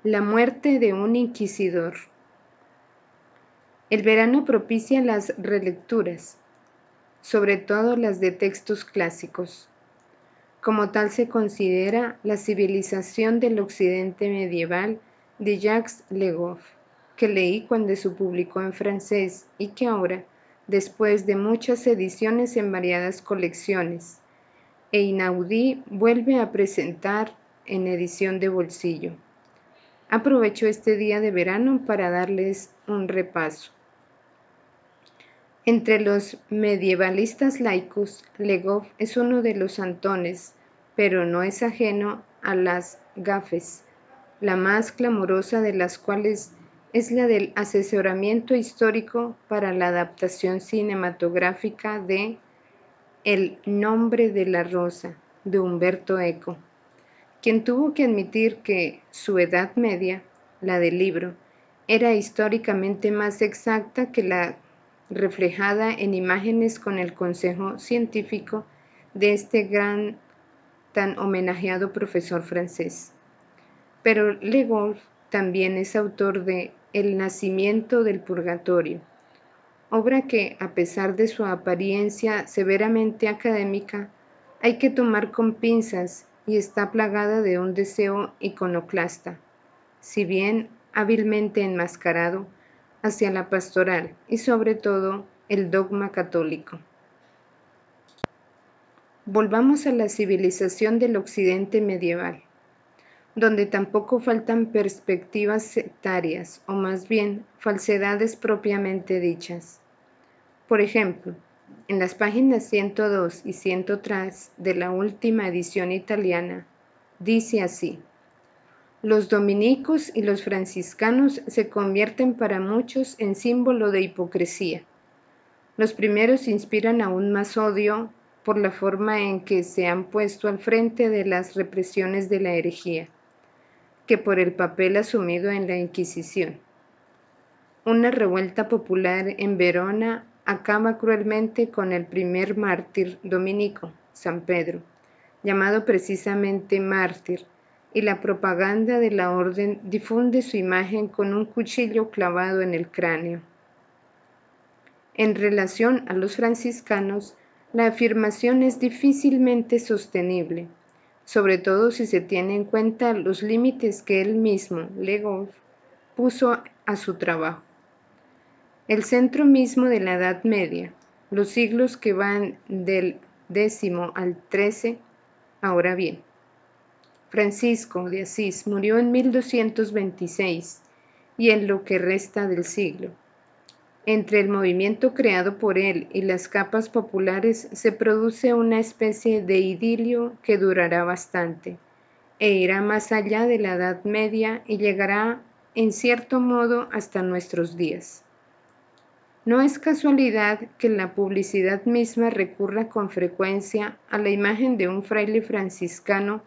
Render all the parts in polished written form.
La muerte de un inquisidor. El verano propicia las relecturas, sobre todo las de textos clásicos. Como tal se considera La civilización del occidente medieval de Jacques Le Goff, que leí cuando se publicó en francés y que ahora, después de muchas ediciones en variadas colecciones, Einaudi vuelve a presentar en edición de bolsillo. Aprovecho este día de verano para darles un repaso. Entre los medievalistas laicos, Le Goff es uno de los santones, pero no es ajeno a las gafes, la más clamorosa de las cuales es la del asesoramiento histórico para la adaptación cinematográfica de El nombre de la rosa, de Umberto Eco, quien tuvo que admitir que su Edad Media, la del libro, era históricamente más exacta que la reflejada en imágenes con el consejo científico de este gran, tan homenajeado profesor francés. Pero Le Goff también es autor de El nacimiento del purgatorio, obra que, a pesar de su apariencia severamente académica, hay que tomar con pinzas y está plagada de un deseo iconoclasta, si bien hábilmente enmascarado, hacia la pastoral y sobre todo el dogma católico. Volvamos a la civilización del occidente medieval, donde tampoco faltan perspectivas sectarias, o más bien falsedades propiamente dichas. Por ejemplo, en las páginas 102 y 103 de la última edición italiana, dice así: los dominicos y los franciscanos se convierten para muchos en símbolo de hipocresía. Los primeros inspiran aún más odio por la forma en que se han puesto al frente de las represiones de la herejía, que por el papel asumido en la Inquisición. Una revuelta popular en Verona acaba cruelmente con el primer mártir dominico, San Pedro, llamado precisamente mártir, y la propaganda de la orden difunde su imagen con un cuchillo clavado en el cráneo. En relación a los franciscanos, la afirmación es difícilmente sostenible, sobre todo si se tiene en cuenta los límites que él mismo, Le Goff, puso a su trabajo. El centro mismo de la Edad Media, los siglos que van del X al XIII, ahora bien, Francisco de Asís murió en 1226 y en lo que resta del siglo. Entre el movimiento creado por él y las capas populares se produce una especie de idilio que durará bastante, e irá más allá de la Edad Media y llegará, en cierto modo, hasta nuestros días. No es casualidad que la publicidad misma recurra con frecuencia a la imagen de un fraile franciscano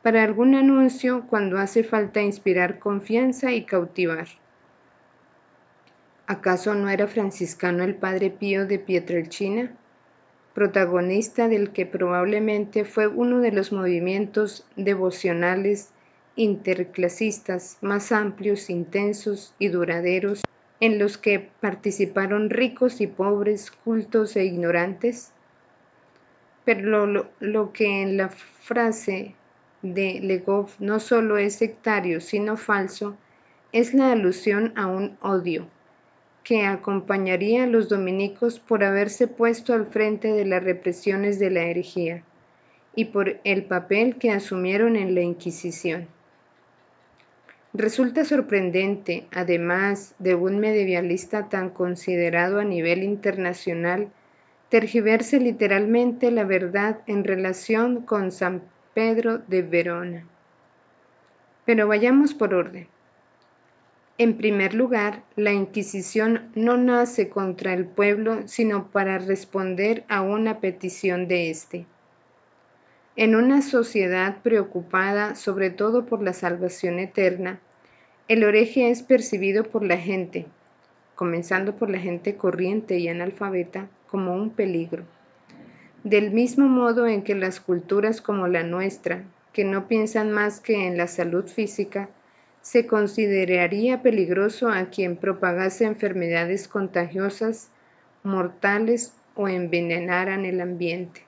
para algún anuncio cuando hace falta inspirar confianza y cautivar. ¿Acaso no era franciscano el padre Pío de Pietrelcina, protagonista del que probablemente fue uno de los movimientos devocionales interclasistas más amplios, intensos y duraderos en los que participaron ricos y pobres, cultos e ignorantes? Pero lo que en la frase de Le Goff no solo es sectario, sino falso, es la alusión a un odio que acompañaría a los dominicos por haberse puesto al frente de las represiones de la herejía y por el papel que asumieron en la Inquisición. Resulta sorprendente, además de un medievalista tan considerado a nivel internacional, tergiverse literalmente la verdad en relación con San Pedro de Verona. Pero vayamos por orden. En primer lugar, la Inquisición no nace contra el pueblo, sino para responder a una petición de éste. En una sociedad preocupada sobre todo por la salvación eterna, el hereje es percibido por la gente, comenzando por la gente corriente y analfabeta, como un peligro. Del mismo modo en que las culturas como la nuestra, que no piensan más que en la salud física, se consideraría peligroso a quien propagase enfermedades contagiosas, mortales o envenenaran el ambiente.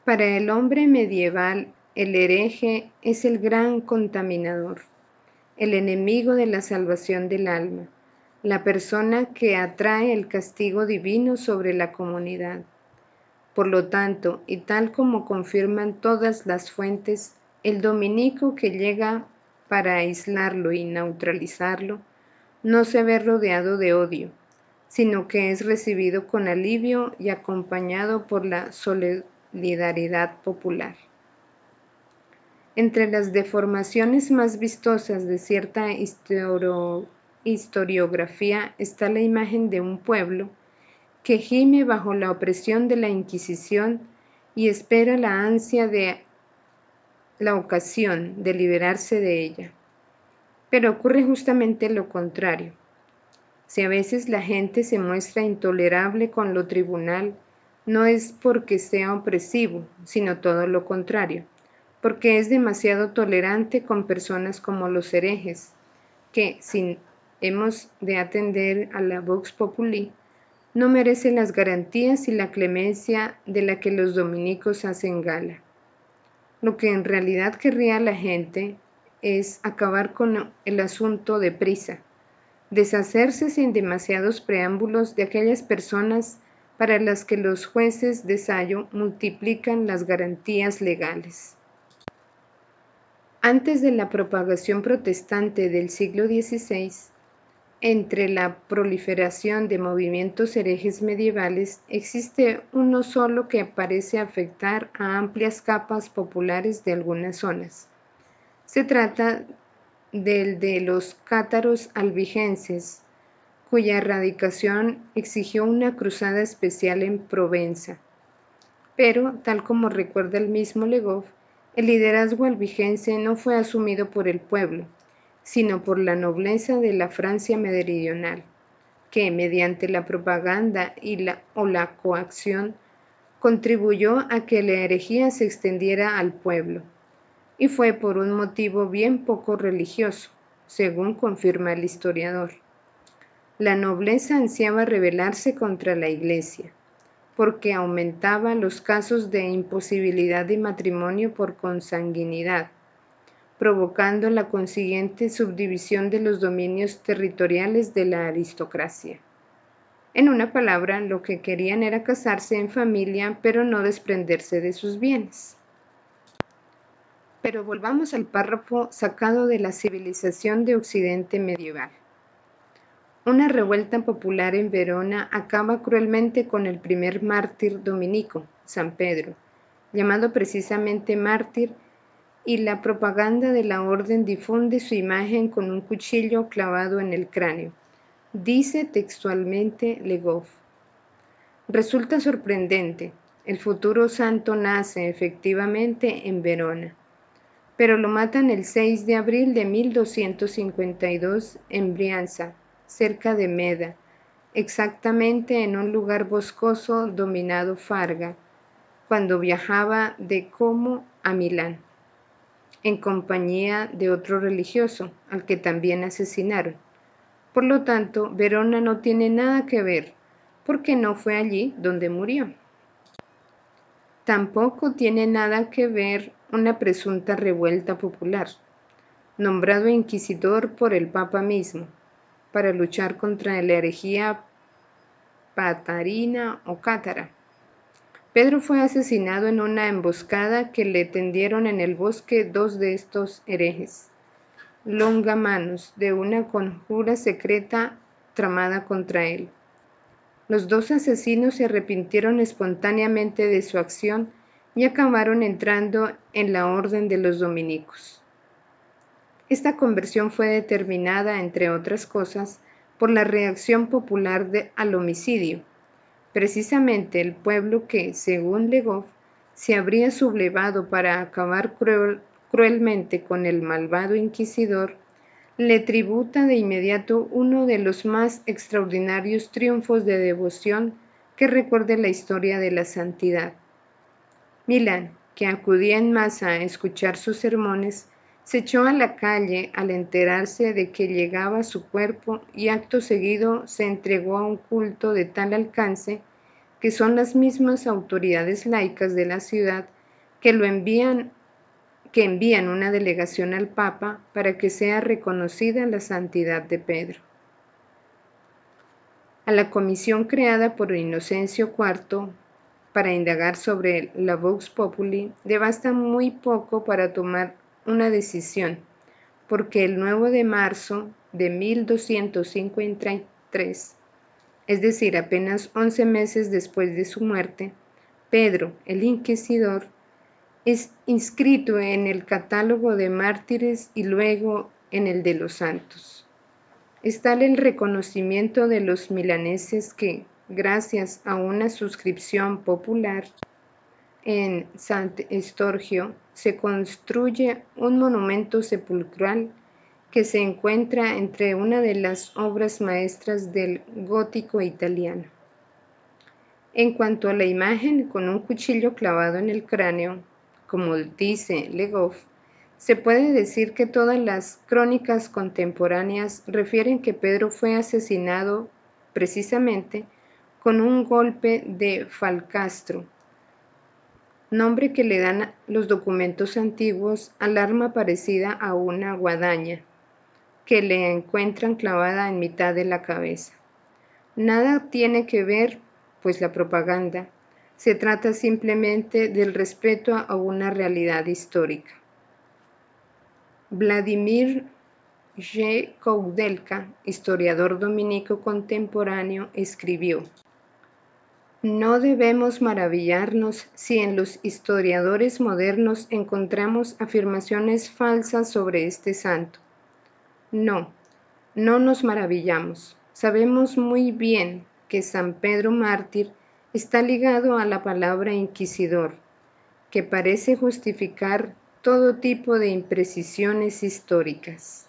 Para el hombre medieval, el hereje es el gran contaminador, el enemigo de la salvación del alma, la persona que atrae el castigo divino sobre la comunidad. Por lo tanto, y tal como confirman todas las fuentes, el dominico que llega para aislarlo y neutralizarlo no se ve rodeado de odio, sino que es recibido con alivio y acompañado por la solidaridad popular. Entre las deformaciones más vistosas de cierta historiografía está la imagen de un pueblo que gime bajo la opresión de la Inquisición y espera la ansia de la ocasión de liberarse de ella. Pero ocurre justamente lo contrario. Si a veces la gente se muestra intolerable con lo tribunal, no es porque sea opresivo, sino todo lo contrario, porque es demasiado tolerante con personas como los herejes, que, si hemos de atender a la vox populi, no merece las garantías y la clemencia de la que los dominicos hacen gala. Lo que en realidad querría la gente es acabar con el asunto deprisa, deshacerse sin demasiados preámbulos de aquellas personas para las que los jueces de Sayo multiplican las garantías legales. Antes de la propagación protestante del siglo XVI, entre la proliferación de movimientos herejes medievales existe uno solo que parece afectar a amplias capas populares de algunas zonas. Se trata del de los cátaros albigenses, cuya erradicación exigió una cruzada especial en Provenza. Pero, tal como recuerda el mismo Legove, el liderazgo albigense no fue asumido por el pueblo, sino por la nobleza de la Francia meridional, que, mediante la propaganda o la coacción, contribuyó a que la herejía se extendiera al pueblo, y fue por un motivo bien poco religioso, según confirma el historiador. La nobleza ansiaba rebelarse contra la Iglesia, porque aumentaba los casos de imposibilidad de matrimonio por consanguinidad, provocando la consiguiente subdivisión de los dominios territoriales de la aristocracia. En una palabra, lo que querían era casarse en familia, pero no desprenderse de sus bienes. Pero volvamos al párrafo sacado de la civilización de Occidente medieval. Una revuelta popular en Verona acaba cruelmente con el primer mártir dominico, San Pedro, llamado precisamente mártir, y la propaganda de la orden difunde su imagen con un cuchillo clavado en el cráneo. Dice textualmente Legove: resulta sorprendente, el futuro santo nace efectivamente en Verona, pero lo matan el 6 de abril de 1252 en Brianza, cerca de Meda, exactamente en un lugar boscoso dominado Farga, cuando viajaba de Como a Milán, en compañía de otro religioso, al que también asesinaron. Por lo tanto, Verona no tiene nada que ver, porque no fue allí donde murió. Tampoco tiene nada que ver una presunta revuelta popular, nombrado inquisidor por el Papa mismo, para luchar contra la herejía patarina o cátara. Pedro fue asesinado en una emboscada que le tendieron en el bosque dos de estos herejes, longamanos, de una conjura secreta tramada contra él. Los dos asesinos se arrepintieron espontáneamente de su acción y acabaron entrando en la orden de los dominicos. Esta conversión fue determinada, entre otras cosas, por la reacción popular al homicidio. Precisamente el pueblo que, según Legove, se habría sublevado para acabar cruelmente con el malvado inquisidor, le tributa de inmediato uno de los más extraordinarios triunfos de devoción que recuerde la historia de la santidad. Milán, que acudía en masa a escuchar sus sermones, Se echó a la calle al enterarse de que llegaba su cuerpo y acto seguido se entregó a un culto de tal alcance que son las mismas autoridades laicas de la ciudad que que envían una delegación al Papa para que sea reconocida la santidad de Pedro. A la comisión creada por Inocencio IV para indagar sobre la Vox Populi le basta muy poco para tomar una decisión, porque el 9 de marzo de 1253, es decir, apenas 11 meses después de su muerte, Pedro, el inquisidor, es inscrito en el catálogo de mártires y luego en el de los santos. Es tal el reconocimiento de los milaneses que, gracias a una suscripción popular en Sant Estorgio, se construye un monumento sepulcral que se encuentra entre una de las obras maestras del gótico italiano. En cuanto a la imagen con un cuchillo clavado en el cráneo, como dice Le Goff, se puede decir que todas las crónicas contemporáneas refieren que Pedro fue asesinado precisamente con un golpe de falcastro, nombre que le dan los documentos antiguos al arma parecida a una guadaña, que le encuentran clavada en mitad de la cabeza. Nada tiene que ver, pues, la propaganda. Se trata simplemente del respeto a una realidad histórica. Vladimir G. Koudelka, historiador dominico contemporáneo, escribió: No debemos maravillarnos si en los historiadores modernos encontramos afirmaciones falsas sobre este santo. No, no nos maravillamos. Sabemos muy bien que San Pedro Mártir está ligado a la palabra inquisidor, que parece justificar todo tipo de imprecisiones históricas.